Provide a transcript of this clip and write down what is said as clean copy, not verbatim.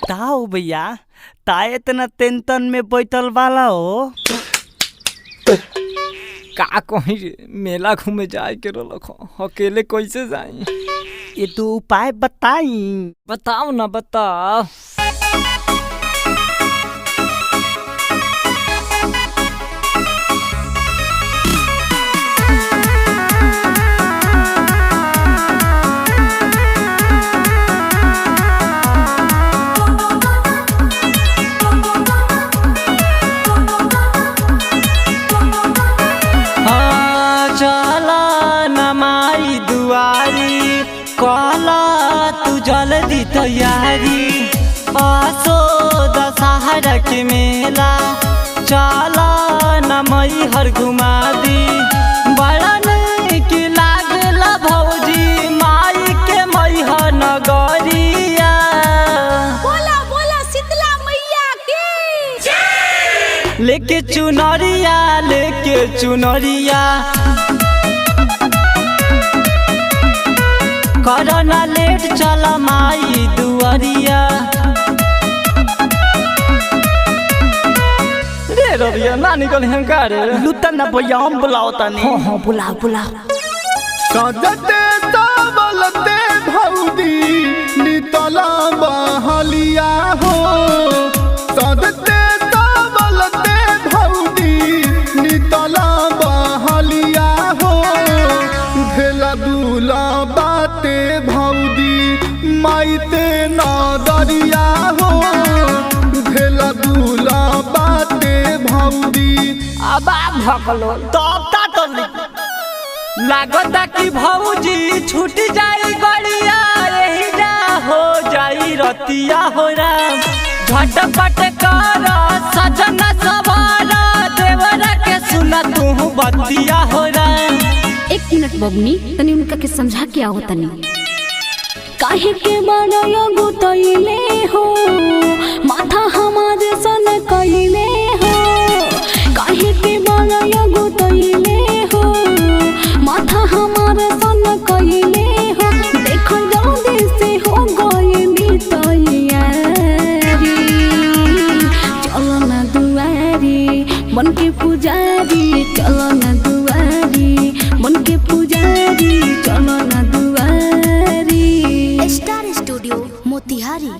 ताओ भैया ताए इतना टेंशन में बैठल वाला हो का कहीं मेला घूमे जाए के रोलक अकेले कैसे जाई? ये तो उपाय बताई। बताओ ना बताओ। काला तू जल्दी तैयारी आसो दशहरा के मेला चला न मई हर घुमा दी बड़ा निक लागला भौजी माई के मई हर नगरिया। बोला बोला शीतला मैया की लेके चुनरिया करना लेट चल माई दुआरिया। रे रबिया ना निकल हंकार लुता ना भैया हम बुलाओ तनी। हां बुलाओ सजते सावलते भौदी नितला बहलिया हो। सजते सावलते भौदी नितला बहलिया हो। भेला दूला बाते भौदी माइते नादरिया हो। भेला दूला बाते भौदी अब भकलो तब लागता कि भौजी छूट जाई गड़िया यही जा हो जाई रतिया हो राम झटपट कर सजना सवारा देवरा के सुना तू बतिया हो राम। 1 मिनट बबनी तनी उनका के समझा के आओ तनी। काहे के बनाया गुतइले हो माथा हमारे सन कइले हो। काहे के बनाया गुतइले हो माथा हमारे सन कइले हो। देखो जल्दी से हो गए तैयारी चलो ना दुआरी मन के पुजारी चलो ना दुआरी मन के पुजारी चलो ना दुआरी। Star studio Motihari.